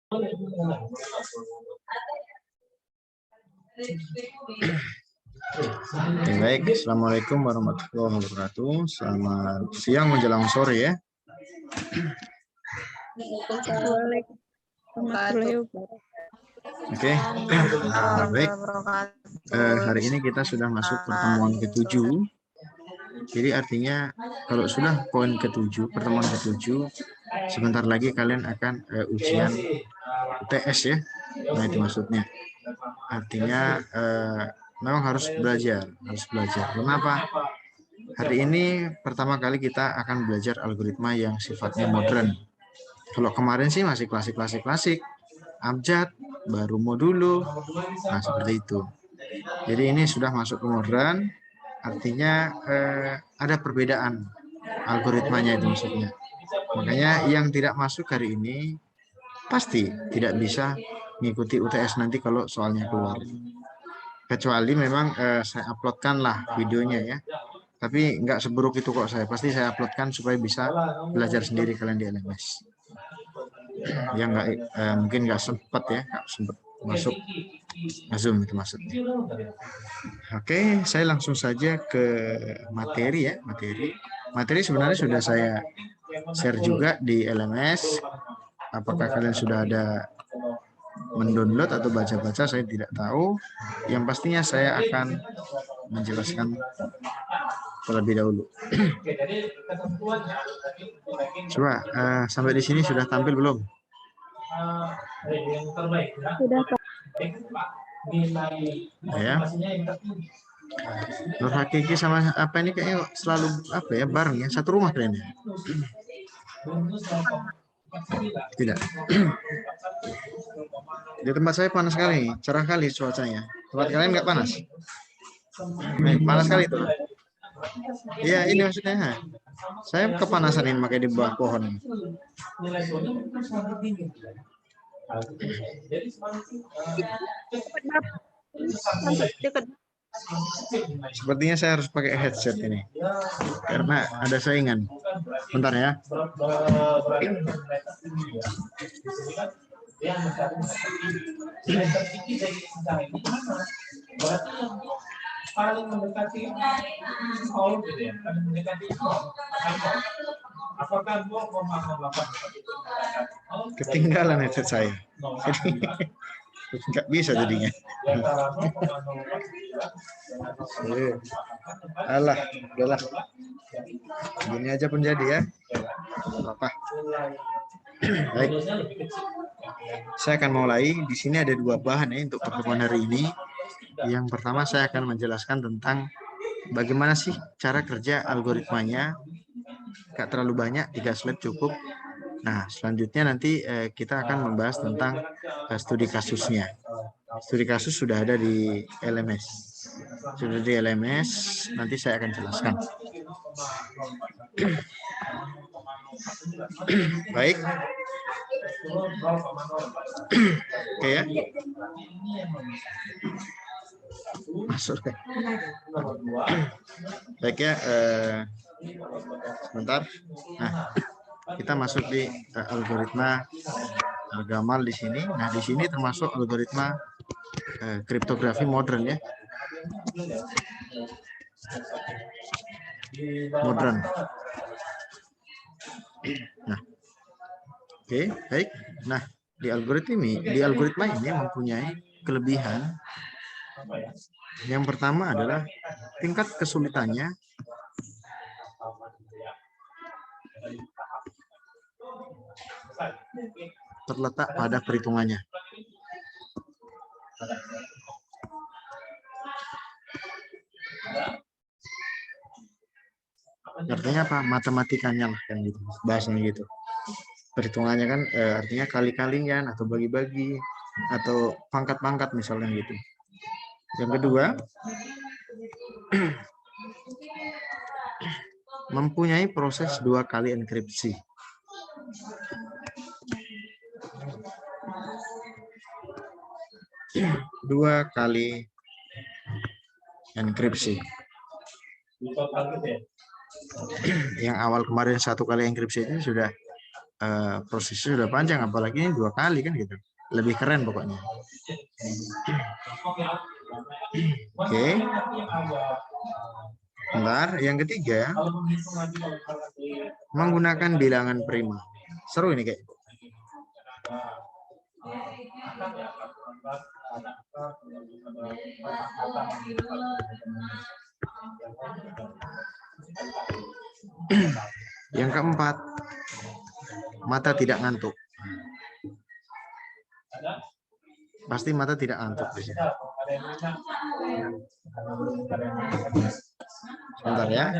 Baik, Assalamualaikum warahmatullahi wabarakatuh. Selamat siang menjelang sore ya. Oke, baik. Hari ini kita sudah masuk pertemuan ke-7. Jadi artinya kalau sudah poin ke-7, pertemuan ke-7, sebentar lagi kalian akan ujian UTS ya. Nah itu maksudnya. Artinya memang harus belajar. Kenapa? Hari ini pertama kali kita akan belajar algoritma yang sifatnya modern. Kalau kemarin sih masih klasik, abjad, baru modulo, nah seperti itu. Jadi ini sudah masuk ke modern, artinya ada perbedaan algoritmanya itu maksudnya. Makanya yang tidak masuk hari ini pasti tidak bisa mengikuti UTS nanti kalau soalnya keluar. Kecuali memang saya uploadkan lah videonya ya. Tapi nggak seburuk itu kok saya. Pasti saya uploadkan supaya bisa belajar sendiri kalian di LMS. Ya mungkin nggak sempat ya, nggak sempat masuk Zoom itu maksudnya. Oke, saya langsung saja ke materi ya. Materi sebenarnya sudah saya share juga di LMS. Apakah kalian sudah ada mendownload atau baca-baca, saya tidak tahu. Yang pastinya saya akan menjelaskan terlebih dahulu. Coba sampai di sini sudah tampil belum? Sudah, Pak. Ya. Nur Hakiki sama apa ini kayaknya selalu apa ya bareng ya, satu rumah kayaknya. Tidak. Di tempat saya panas sekali, cerah kali cuacanya. Tempat kalian nggak panas? Panas sekali itu. Iya, ini maksudnya. Saya kepanasan ini makanya di bawah pohon. Sepertinya saya harus pakai headset ini karena ada saingan. Bentar ya. Paling mendekati gitu ya, paling mendekati apakah 2,08 ketinggalan headset saya, nggak bisa jadinya. Alah, udahlah, gini aja pun jadi ya, apa? Baik, saya akan mulai. Di sini ada dua bahan ya untuk pertemuan hari ini. Yang pertama saya akan menjelaskan tentang bagaimana sih cara kerja algoritmanya. Gak terlalu banyak, 3 slide cukup. Nah, selanjutnya nanti kita akan membahas tentang studi kasusnya. Studi kasus sudah ada di LMS. Sudah di LMS, nanti saya akan jelaskan. Baik. Oke ya. Masuk ya. Baik ya, sebentar. Nah, kita masuk di algoritma Gamal di sini. Nah, di sini termasuk algoritma kriptografi modern ya. Modern. Nah, oke, baik. Nah, di algoritma ini mempunyai kelebihan. Yang pertama adalah tingkat kesulitannya terletak pada perhitungannya. Artinya apa? Matematikanya lah kan gitu, bahasanya gitu. Perhitungannya kan artinya kali-kalian atau bagi-bagi atau pangkat-pangkat misalnya gitu. Yang kedua, mempunyai proses 2 kali enkripsi. Dua kali enkripsi. Yang awal kemarin 1 kali enkripsi ini sudah prosesnya sudah panjang, apalagi ini 2 kali kan gitu. Lebih keren pokoknya. Oke. Bentar, yang ketiga menggunakan bilangan prima. Seru ini kayak. Yang keempat, mata tidak ngantuk. Pasti mata tidak ngantuk di sini. Sebentar ya.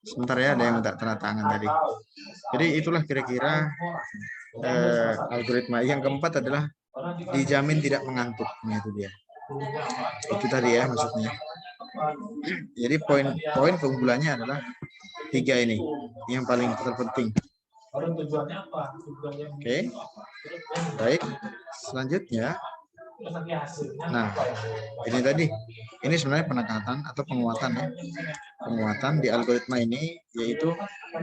Sebentar ya, ada yang minta tanda tangan tadi. Jadi itulah kira-kira algoritma. Yang keempat adalah dijamin tidak mengantuk. Nah, itu dia. Itu tadi ya maksudnya. Jadi poin keunggulannya adalah 3 ini yang paling terpenting. Oke, baik. Selanjutnya, nah ini tadi, ini sebenarnya penekatan atau penguatan ya. Penguatan di algoritma ini yaitu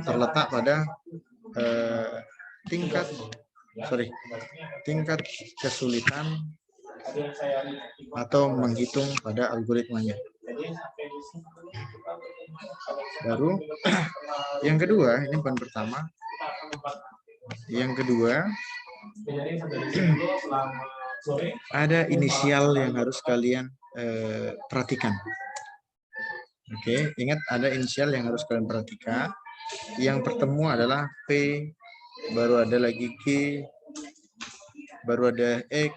terletak pada tingkat kesulitan atau menghitung pada algoritmanya. Baru yang kedua, ini poin pertama. Yang kedua, ada inisial yang harus kalian perhatikan. Oke, ingat ada inisial yang harus kalian perhatikan. Yang pertemu adalah P, baru ada lagi G, baru ada X,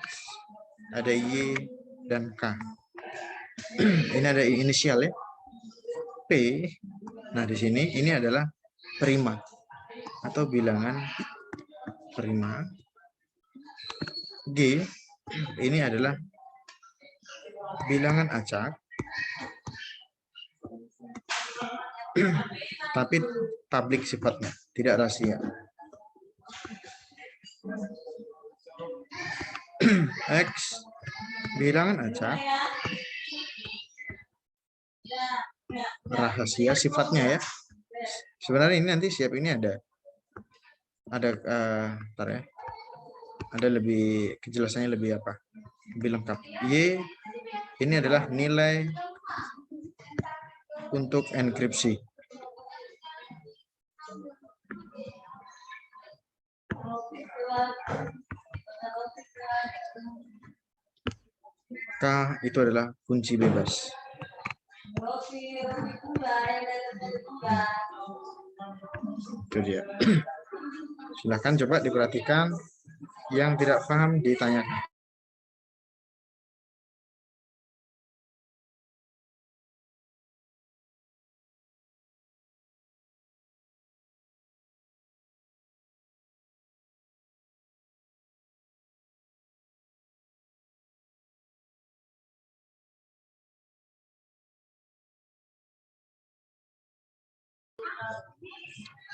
ada Y, dan K. Ini ada inisial ya. P, nah di sini ini adalah prima atau bilangan prima. G, ini adalah bilangan acak. Tapi publik sifatnya, tidak rahasia. X, bilangan acak, rahasia sifatnya ya. Sebenarnya ini nanti siap ini ada bentar ya. Ada lebih kejelasannya lebih apa? Lebih lengkap. Y, ini adalah nilai untuk enkripsi. K itu adalah kunci bebas. Itu dia. Silahkan coba diperhatikan. Yang tidak paham ditanyakan.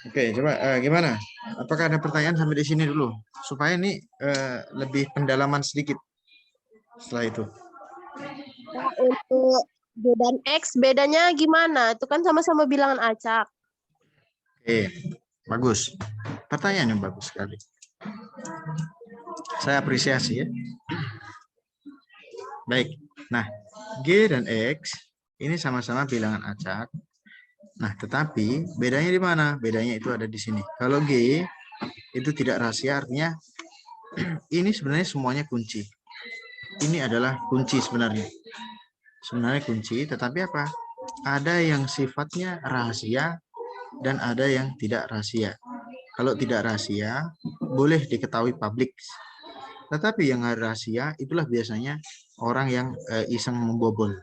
Oke, coba gimana? Apakah ada pertanyaan sampai di sini dulu? Supaya ini lebih pendalaman sedikit setelah itu. Nah, untuk B dan X bedanya gimana? Itu kan sama-sama bilangan acak. Oke, bagus. Pertanyaan yang bagus sekali. Saya apresiasi ya. Baik. Nah, G dan X ini sama-sama bilangan acak. Nah, tetapi bedanya di mana? Bedanya itu ada di sini. Kalau G itu tidak rahasia, artinya ini sebenarnya semuanya kunci. Ini adalah kunci sebenarnya. Sebenarnya kunci, tetapi apa? Ada yang sifatnya rahasia dan ada yang tidak rahasia. Kalau tidak rahasia, boleh diketahui publik. Tetapi yang rahasia, itulah biasanya orang yang iseng membobol.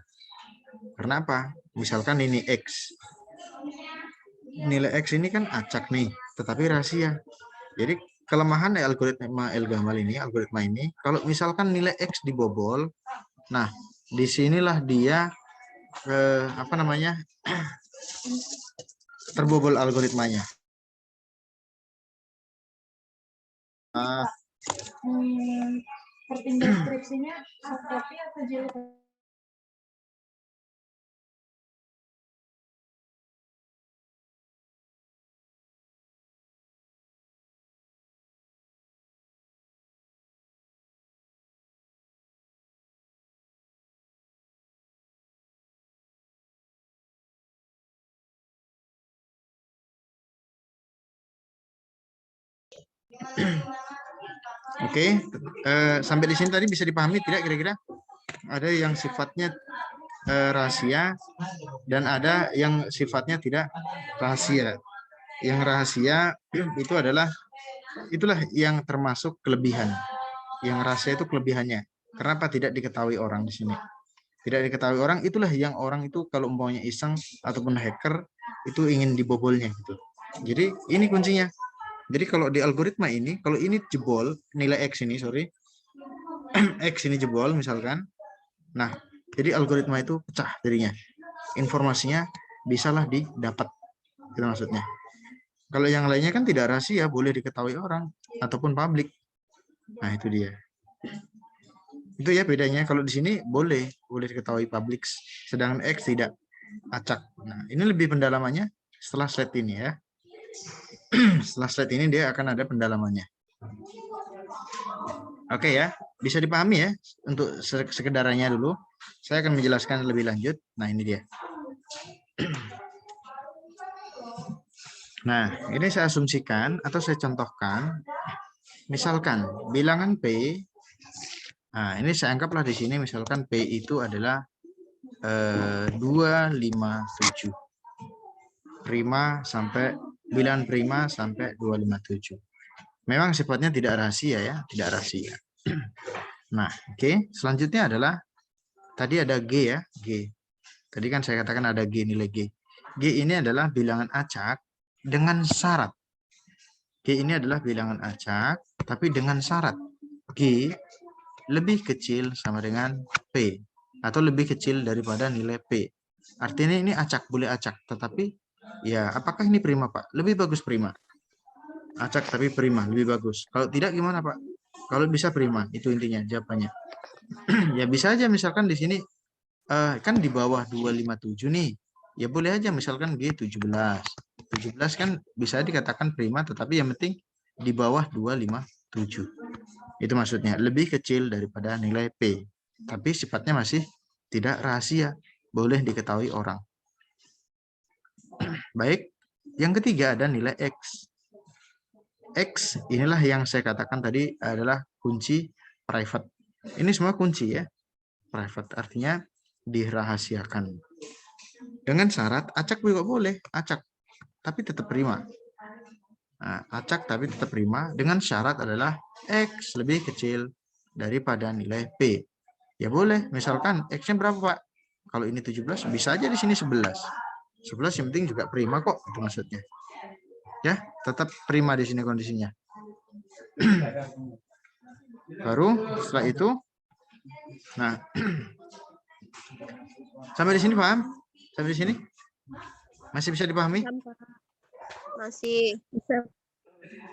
Karena apa? Misalkan ini X. nilai X ini kan acak nih, tetapi rahasia. Jadi kelemahan algoritma El-Gamal ini, kalau misalkan nilai X dibobol, nah disinilah dia apa namanya terbobol algoritmanya. Perpindah skripsinya soft copy atau jilid? Oke, sampai di sini tadi bisa dipahami tidak kira-kira? Ada yang sifatnya rahasia dan ada yang sifatnya tidak rahasia. Yang rahasia itu itulah yang termasuk kelebihan. Yang rahasia itu kelebihannya. Kenapa tidak diketahui orang di sini? Tidak diketahui orang, itulah yang orang itu kalau umpamanya iseng ataupun hacker itu ingin dibobolnya gitu. Jadi ini kuncinya. Jadi kalau di algoritma ini, kalau ini jebol, nilai X ini, X ini jebol misalkan, nah jadi algoritma itu pecah jadinya. Informasinya bisalah didapat, itu maksudnya. Kalau yang lainnya kan tidak rahasia, boleh diketahui orang ataupun publik. Nah itu dia. Itu ya bedanya. Kalau di sini boleh diketahui publik, sedangkan X tidak, acak. Nah ini lebih pendalamannya setelah slide ini ya. Setelah slide ini dia akan ada pendalamannya. Oke ya, bisa dipahami ya untuk sekedarannya dulu. Saya akan menjelaskan lebih lanjut. Nah ini dia. Nah ini saya asumsikan atau saya contohkan. Misalkan bilangan P. Nah ini saya anggaplah di sini misalkan P itu adalah 257. Prima sampai bilangan prima sampai 257. Memang sifatnya tidak rahasia ya, tidak rahasia. Nah, oke. Selanjutnya adalah tadi ada G ya, G. Tadi kan saya katakan ada G, nilai G. G ini adalah bilangan acak dengan syarat. G ini adalah bilangan acak, tapi dengan syarat G lebih kecil sama dengan P atau lebih kecil daripada nilai P. Artinya ini acak, boleh acak, tetapi ya apakah ini prima Pak? Lebih bagus prima. Acak tapi prima, lebih bagus. Kalau tidak gimana Pak? Kalau bisa prima, itu intinya jawabannya. Ya bisa aja misalkan di sini kan di bawah 257 nih. Ya boleh aja misalkan G 17. 17 kan bisa dikatakan prima, tetapi yang penting di bawah 257. Itu maksudnya, lebih kecil daripada nilai P. Tapi sifatnya masih tidak rahasia, boleh diketahui orang. Baik, yang ketiga ada nilai X. X inilah yang saya katakan tadi adalah kunci private. Ini semua kunci ya, private artinya dirahasiakan. Dengan syarat acak juga boleh, acak tapi tetap prima. Nah, acak tapi tetap prima dengan syarat adalah X lebih kecil daripada nilai P. Ya boleh, misalkan X-nya berapa Pak? Kalau ini 17, bisa aja di sini 11. 11 yang penting juga prima kok, itu maksudnya. Ya, tetap prima di sini kondisinya. Baru setelah itu, nah, sampai di sini paham? Sampai di sini? Masih bisa dipahami? Masih bisa.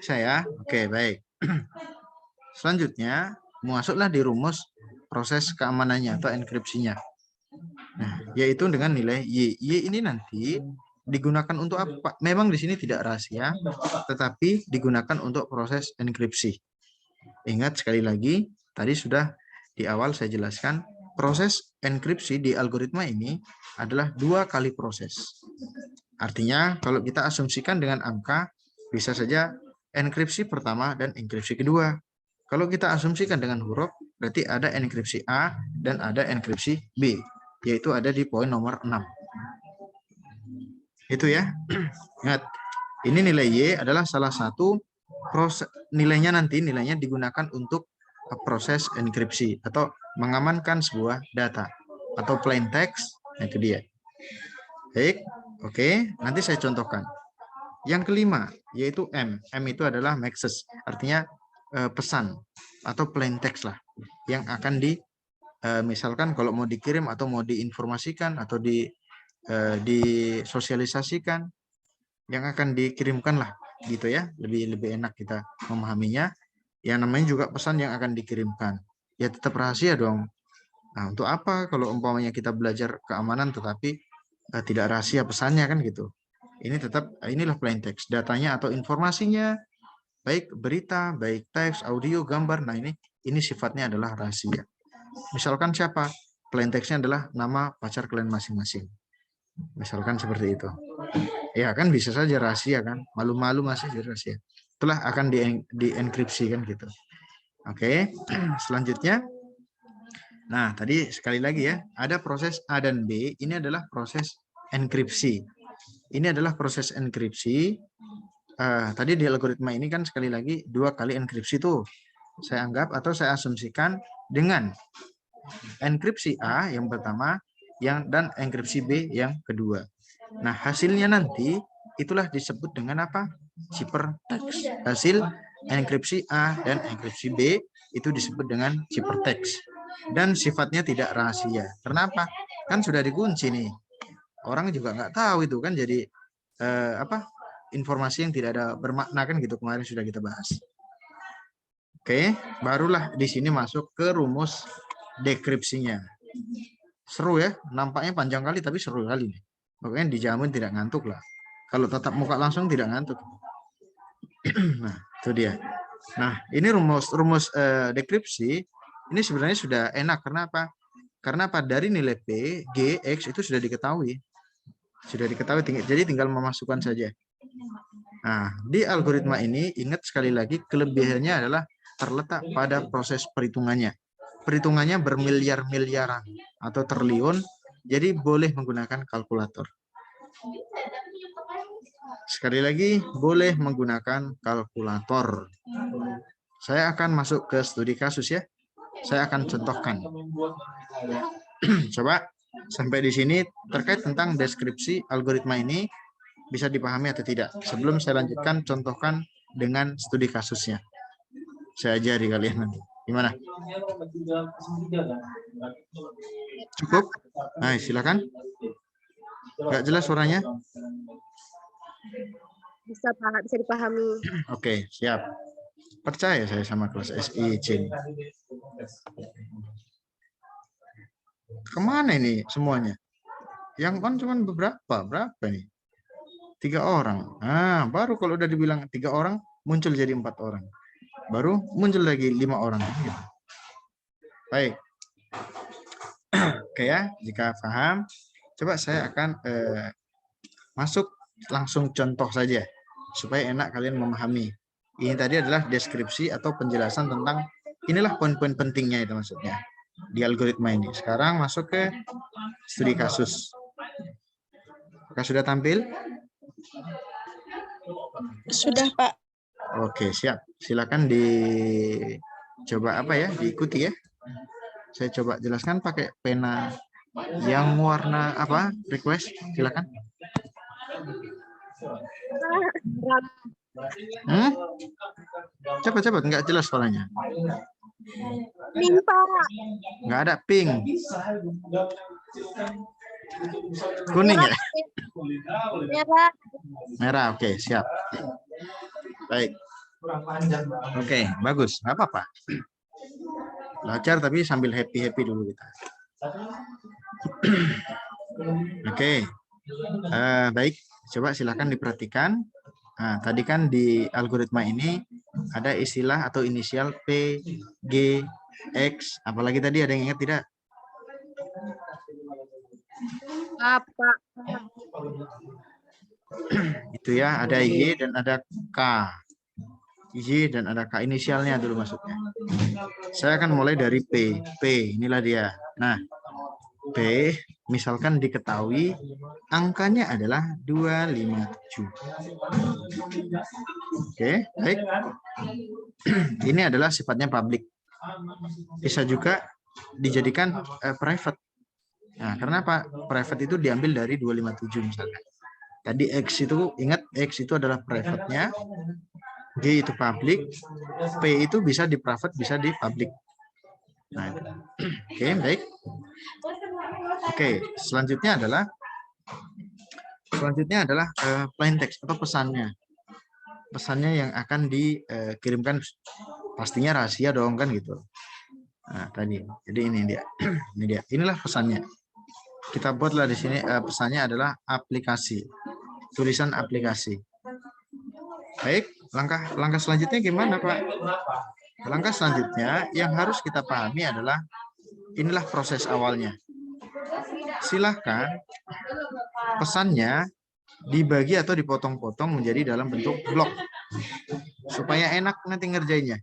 Saya, oke baik. Selanjutnya, masuklah di rumus proses keamanannya atau enkripsinya. Nah, yaitu dengan nilai Y. Y ini nanti digunakan untuk apa? Memang di sini tidak rahasia, tetapi digunakan untuk proses enkripsi. Ingat sekali lagi, tadi sudah di awal saya jelaskan, proses enkripsi di algoritma ini adalah 2 kali proses. Artinya, kalau kita asumsikan dengan angka, bisa saja enkripsi pertama dan enkripsi kedua. Kalau kita asumsikan dengan huruf, berarti ada enkripsi A dan ada enkripsi B, yaitu ada di poin nomor 6. Itu ya. Ingat, ini nilai Y adalah salah satu proses, nilainya digunakan untuk proses enkripsi atau mengamankan sebuah data atau plain text. Itu dia. Baik, oke. Nanti saya contohkan. Yang kelima, yaitu M. M itu adalah message, artinya pesan atau plain text lah, yang akan misalkan kalau mau dikirim atau mau diinformasikan atau disosialisasikan, yang akan dikirimkan lah, gitu ya. Lebih enak kita memahaminya. Yang namanya juga pesan yang akan dikirimkan. Ya tetap rahasia dong. Nah, untuk apa kalau umpamanya kita belajar keamanan tetapi tidak rahasia pesannya kan gitu. Inilah plain text, datanya atau informasinya, baik berita, baik teks, audio, gambar. Nah, ini sifatnya adalah rahasia. Misalkan siapa? Plain text-nya adalah nama pacar kalian masing-masing. Misalkan seperti itu. Ya kan bisa saja rahasia kan. Malu-malu masih jadi rahasia. Itulah akan dienkripsi kan gitu. Oke, selanjutnya. Nah, tadi sekali lagi ya, ada proses A dan B. Ini adalah proses enkripsi. Ini adalah proses enkripsi. Tadi di algoritma ini kan sekali lagi 2 kali enkripsi tuh. Saya anggap atau saya asumsikan dengan enkripsi A yang pertama dan enkripsi B yang kedua. Nah, hasilnya nanti itulah disebut dengan apa? Ciphertext. Hasil enkripsi A dan enkripsi B itu disebut dengan ciphertext. Dan sifatnya tidak rahasia. Kenapa? Kan sudah dikunci nih. Orang juga nggak tahu itu kan, jadi informasi yang tidak ada bermakna kan gitu, kemarin sudah kita bahas. Oke, barulah di sini masuk ke rumus dekripsinya. Seru ya, nampaknya panjang kali tapi seru kali nih. Pokoknya dijamin tidak ngantuk lah. Kalau tatap muka langsung tidak ngantuk. Nah, itu dia. Nah, ini rumus dekripsi ini sebenarnya sudah enak. Kenapa? Karena dari nilai P, G, X itu sudah diketahui. Jadi tinggal memasukkan saja. Nah, di algoritma ini ingat sekali lagi kelebihannya adalah terletak pada proses perhitungannya. Perhitungannya bermiliar-miliaran atau triliun, jadi boleh menggunakan kalkulator. Sekali lagi, boleh menggunakan kalkulator. Saya akan masuk ke studi kasus ya. Saya akan contohkan. Coba sampai di sini terkait tentang deskripsi algoritma ini bisa dipahami atau tidak? Sebelum saya lanjutkan, contohkan dengan studi kasusnya. Saya ajari kalian nanti. Gimana? Cukup? Nah, silakan. Nggak jelas suaranya? Bisa dipahami. Oke, siap. Percaya saya sama kelas SIC. Kemana ini semuanya? Yang kan cuma berapa nih? 3 orang. Nah, baru kalau udah dibilang 3 orang, muncul jadi 4 orang. Baru muncul lagi 5 orang. Baik. Oke ya, jika paham, coba saya akan masuk langsung contoh saja, supaya enak kalian memahami. Ini tadi adalah deskripsi atau penjelasan tentang, inilah poin-poin pentingnya itu maksudnya, di algoritma ini. Sekarang masuk ke studi kasus. Apakah sudah tampil? Sudah, Pak. Oke, siap. Silakan dicoba diikuti ya. Saya coba jelaskan pakai pena yang warna apa? Request, silakan. Cepat, nggak jelas suaranya. Pink, Pak. Nggak ada pink. Kuning ya? Merah, oke, siap. Baik. Oke, bagus. Nggak apa-apa. Belajar tapi sambil happy-happy dulu kita. Oke. Baik, coba silakan diperhatikan. Nah, tadi kan di algoritma ini ada istilah atau inisial P, G, X. Apalagi tadi ada yang ingat tidak? Apa? Itu ya, ada Y dan ada K. Y dan ada K, inisialnya dulu maksudnya. Saya akan mulai dari P. P, inilah dia. Nah, P misalkan diketahui angkanya adalah 257. Oke, baik. Ini adalah sifatnya public. Bisa juga dijadikan private. Nah, karena apa? Private itu diambil dari 257 misalkan. Tadi X itu, ingat X itu adalah private-nya, G itu public, P itu bisa di private, bisa di public. Nah, itu. Oke, baik. Oke, selanjutnya adalah plain text atau pesannya. Pesannya yang akan dikirimkan pastinya rahasia dong kan gitu. Nah, tadi. Jadi ini dia. Ini dia. Inilah pesannya. Kita buatlah di sini pesannya adalah aplikasi. Tulisan aplikasi. Baik, langkah selanjutnya gimana, Pak? Langkah selanjutnya yang harus kita pahami adalah inilah proses awalnya. Silahkan pesannya dibagi atau dipotong-potong menjadi dalam bentuk blok supaya enak nanti ngerjainnya.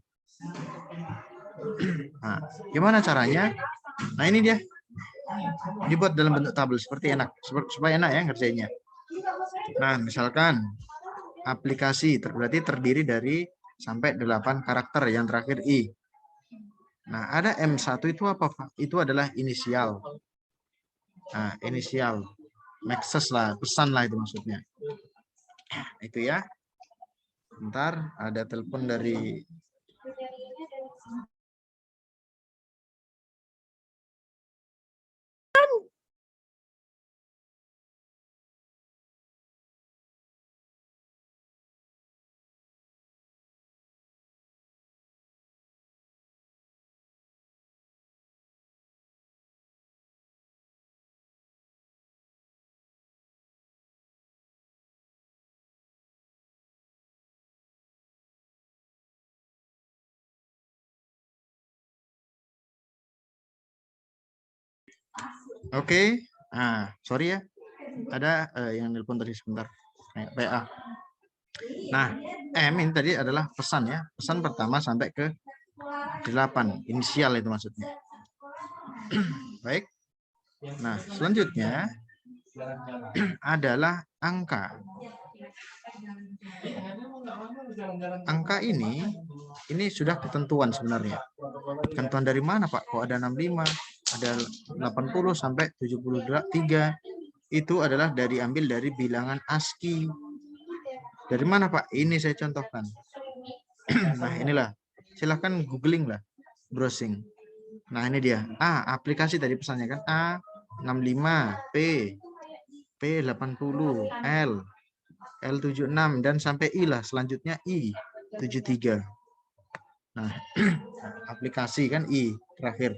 Nah, gimana caranya? Nah, ini dia. Dibuat dalam bentuk tabel seperti enak, supaya enak ya ngerjainnya. Nah, misalkan aplikasi berarti terdiri dari sampai 8 karakter, yang terakhir I. Nah, ada M1 itu apa, Pak? Itu adalah inisial. Nah, inisial. Message lah, pesan lah itu maksudnya. Itu ya. Bentar, ada telepon dari Oke. Nah, sorry ya. Ada yang nelpon tadi sebentar. PA. Nah, M ini tadi adalah pesan ya. Pesan pertama sampai ke 8. Inisial itu maksudnya. Baik. Nah, selanjutnya adalah angka. Angka ini sudah ketentuan sebenarnya. Ketentuan dari mana, Pak? Kok ada 65, ada 80 sampai 73. Itu adalah diambil dari bilangan ASCII. Dari mana, Pak? Ini saya contohkan. Nah, inilah. Silahkan googling lah, browsing. Nah, ini dia. A, aplikasi tadi pesannya kan. A, 65, P 80, L 76, dan sampai I lah. Selanjutnya I, 73. Nah, aplikasi kan I, terakhir.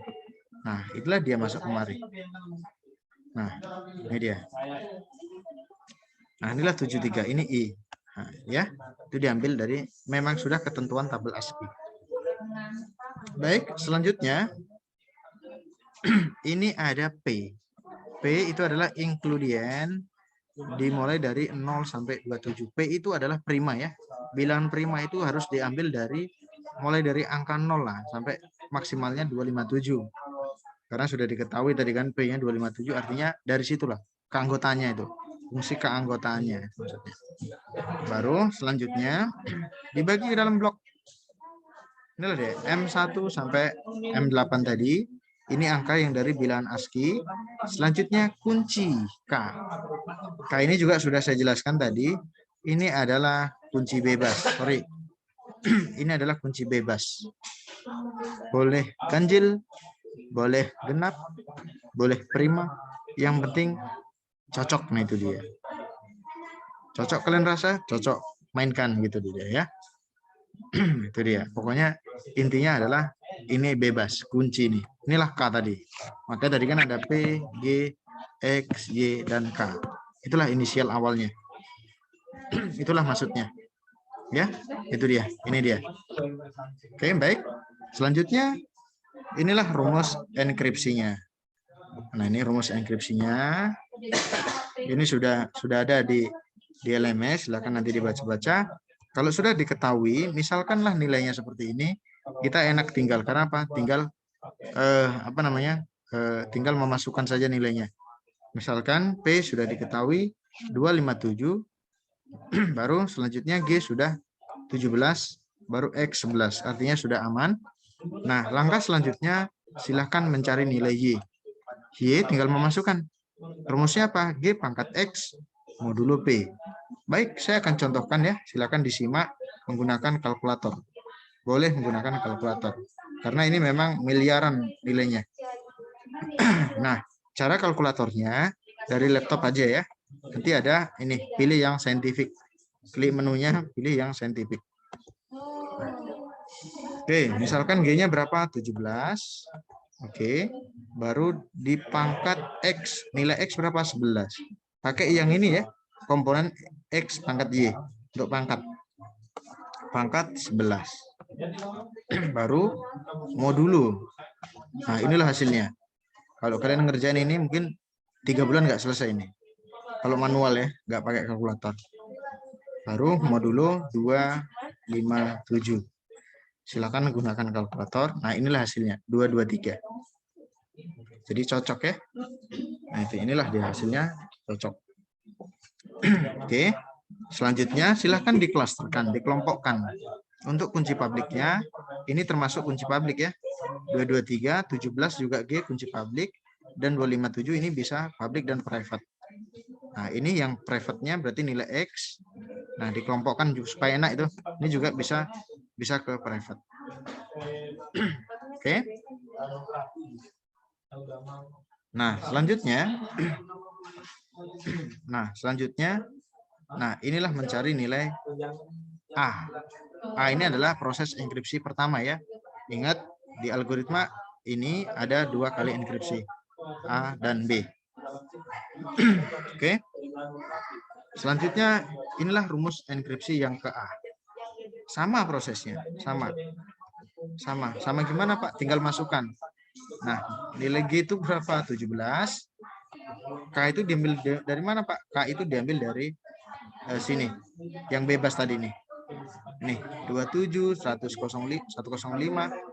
Nah, itulah dia masuk kemari. Nah, ini dia. Nah, inilah 73, ini I. Nah, ya, itu diambil dari, memang sudah ketentuan tabel ASCII. Baik, selanjutnya ini ada P. P itu adalah inclusion dimulai dari 0 sampai 27. P itu adalah prima ya. Bilangan prima itu harus diambil dari mulai dari angka 0 lah sampai maksimalnya 257. Karena sudah diketahui tadi kan P-nya 257, artinya dari situlah keanggotaannya itu. Fungsi keanggotaannya maksudnya. Baru selanjutnya dibagi ke dalam blok. Inilah deh, M1 sampai M8 tadi. Ini angka yang dari bilangan ASCII. Selanjutnya kunci K. K ini juga sudah saya jelaskan tadi. Ini adalah kunci bebas. Sorry. Ini adalah kunci bebas. Boleh ganjil, boleh genap, boleh prima. Yang penting cocok. Nah, itu dia. Cocok kalian rasa? Cocok. Mainkan gitu dia ya. Itu dia. Pokoknya intinya adalah ini bebas, kunci ini. Inilah K tadi. Maka tadi kan ada P, G, X, Y, dan K. Itulah inisial awalnya. Itulah maksudnya. Ya, itu dia. Ini dia. Oke, baik. Selanjutnya, inilah rumus enkripsinya. Nah, ini rumus enkripsinya. Ini sudah ada di LMS. Silakan nanti dibaca-baca. Kalau sudah diketahui, misalkanlah nilainya seperti ini, kita enak tinggal. Karena apa? Tinggal tinggal memasukkan saja nilainya. Misalkan P sudah diketahui 257, baru selanjutnya G sudah 17, baru X 11. Artinya sudah aman. Nah, langkah selanjutnya silahkan mencari nilai Y. Y tinggal memasukkan. Rumusnya apa? G pangkat X modulo P. Baik, saya akan contohkan ya. Silakan disimak menggunakan kalkulator. Boleh menggunakan kalkulator. Karena ini memang miliaran nilainya. Nah, cara kalkulatornya dari laptop aja ya. Nanti ada ini, pilih yang scientific. Klik menunya, pilih yang scientific. Oke, misalkan G-nya berapa? 17. Oke, baru dipangkat X. Nilai X berapa? 11. Pakai yang ini ya, komponen X pangkat Y. Untuk pangkat. Pangkat 11. Baru modulo. Nah, inilah hasilnya. Kalau kalian ngerjain ini mungkin 3 bulan nggak selesai ini. Kalau manual ya, nggak pakai kalkulator. Baru modulo 257. Silakan gunakan kalkulator. Nah, inilah hasilnya 223. Jadi cocok ya. Nah, inilah dia hasilnya, cocok. Oke. Selanjutnya silakan diklasterkan, dikelompokkan. Untuk kunci publiknya, ini termasuk kunci publik ya. 223, 17 juga G kunci publik, dan 257 ini bisa publik dan private. Nah, ini yang private-nya berarti nilai X. Nah, dikelompokkan supaya enak itu. Ini juga bisa ke private. Oke. Nah, selanjutnya inilah mencari nilai A. A ini adalah proses enkripsi pertama ya. Ingat, di algoritma ini ada 2 kali enkripsi, A dan B. Oke. Selanjutnya, inilah rumus enkripsi yang ke A. Sama prosesnya, sama gimana Pak? Tinggal masukkan. Nah, nilai G itu berapa? 17. K itu diambil dari mana Pak? K itu diambil dari sini, yang bebas tadi nih. Nih, 27, 105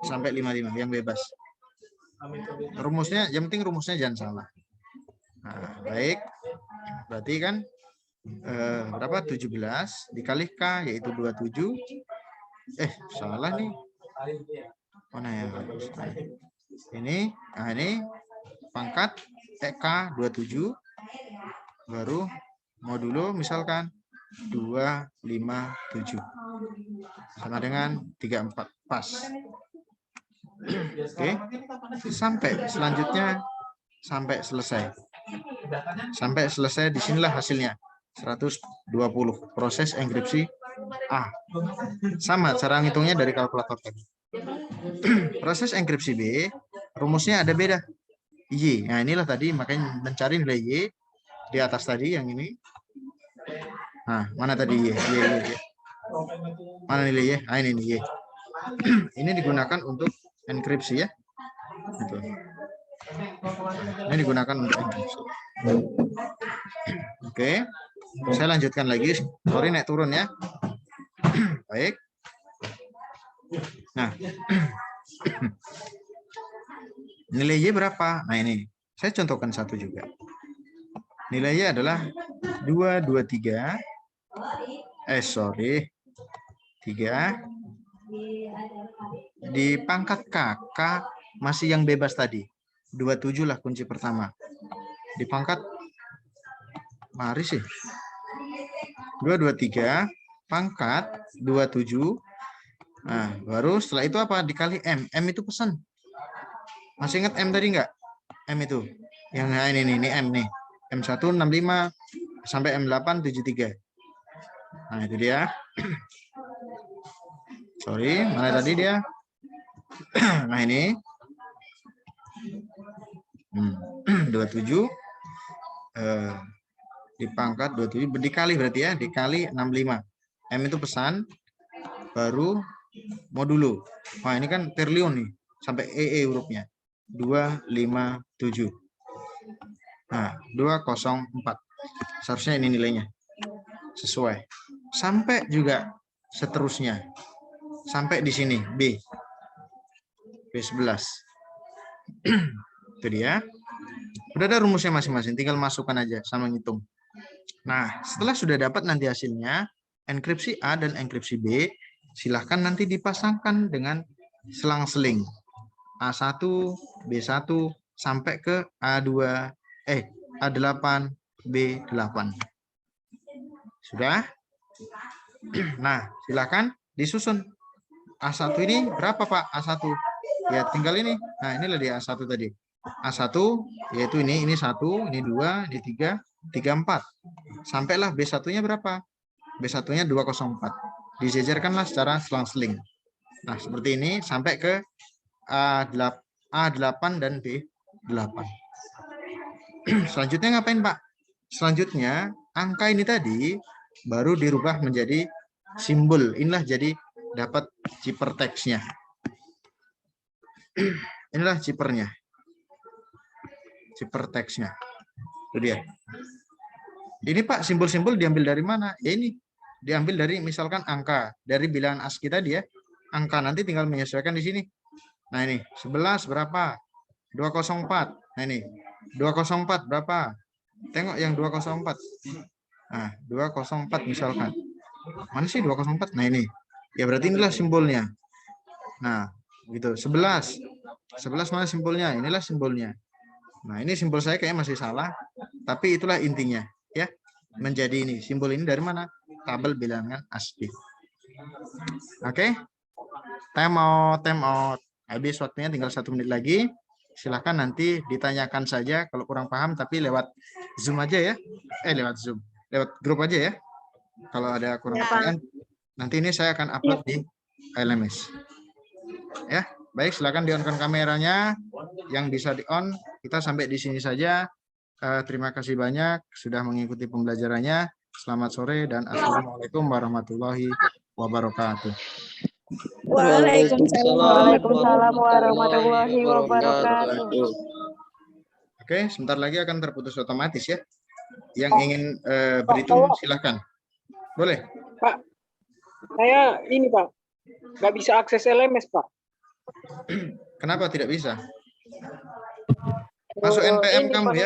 sampai 55 yang bebas. Rumusnya, yang penting rumusnya jangan salah. Nah, baik. Berarti kan berapa? 17 dikali K yaitu 27. Salah nih. Mana ya? Ini, nah ini pangkat K 27 baru modulo misalkan 257 sama dengan 34, pas. Oke. Sampai selesai disinilah hasilnya 120 proses enkripsi A. Sama cara ngitungnya dari kalkulator tadi. Proses enkripsi B rumusnya ada beda. Y. Nah, inilah tadi makanya mencari nilai Y di atas tadi yang ini. Nah, mana tadi Y? Mana nilai Y? Nah, ini Y. Ini digunakan untuk enkripsi ya. Gitu. Ini digunakan untuk enkripsi. Oke. Saya lanjutkan lagi. Sorry naik turun ya. Baik. Nah. Nilai Y berapa? Nah, ini. Saya contohkan satu juga. Nilai Y adalah 223. 3 dipangkat K. K masih yang bebas tadi. 27 lah kunci pertama. Dipangkat mari sih. 223 pangkat 27. Nah, baru setelah itu apa? Dikali M. M itu pesan. Masih ingat M tadi enggak? M itu. Yang ini M nih. M1 65 sampai M8 73. Nah, itu dia. Sorry, mana tadi dia? Nah, ini. 27 dipangkat 27 dikali berarti ya, dikali 65. M itu pesan, baru modulo. Wah, ini kan triliun nih, sampai hurufnya. 257. Nah, 204. Seharusnya ini nilainya. Sesuai. Sampai juga seterusnya. Sampai di sini, B. B11. Itu dia. Udah ada rumusnya masing-masing, tinggal masukkan aja sama ngitung. Nah, setelah sudah dapat nanti hasilnya, enkripsi A dan enkripsi B, silahkan nanti dipasangkan dengan selang-seling. A1, B1, sampai ke A2, A8, B8. Sudah? Nah, silakan disusun. A1 ini berapa, Pak? A1. Ya, tinggal ini. Nah, inilah dia A1 tadi. A1 yaitu ini 1, ini 2, ini 3, 34. Sampailah B1-nya berapa? B1-nya 204. Dijejerkanlah secara selang-seling. Nah, seperti ini sampai ke A8 dan B8. Selanjutnya ngapain, Pak? Selanjutnya, angka ini tadi baru dirubah menjadi simbol. Inilah jadi dapat ciperteksnya. Inilah cipernya. Ciperteksnya. Itu dia. Ini Pak, simbol-simbol diambil dari mana? Ya ini. Diambil dari misalkan angka. Dari bilangan ASCII tadi ya. Angka nanti tinggal menyesuaikan di sini. Nah ini, 11 berapa? 204. Nah ini, 204 berapa? Tengok yang 204. Nah, 204 misalkan. Mana sih 204? Nah ini. Ya berarti inilah simbolnya. Nah, gitu. 11. 11 mana simbolnya? Inilah simbolnya. Nah, ini simbol saya kayaknya masih salah, tapi itulah intinya, ya. Menjadi ini, simbol ini dari mana? Tabel bilangan ASCII. Oke. Time out. Habis waktunya tinggal 1 menit lagi. Silahkan nanti ditanyakan saja kalau kurang paham, tapi lewat Zoom aja ya. Lewat Zoom. Lewat grup aja ya. Kalau ada kurang pertanyaan, nanti ini saya akan upload di LMS. Ya. Baik, silakan di-on-kan kameranya. Yang bisa di-on, kita sampai di sini saja. Terima kasih banyak sudah mengikuti pembelajarannya. Selamat sore dan assalamualaikum warahmatullahi wabarakatuh. Waalaikumsalam warahmatullahi wabarakatuh. Oke, sebentar lagi akan terputus otomatis ya. Yang ingin berhitung silahkan. Boleh? Pak, saya ini Pak, nggak bisa akses LMS Pak. Kenapa tidak bisa? Masuk NPM kamu ya.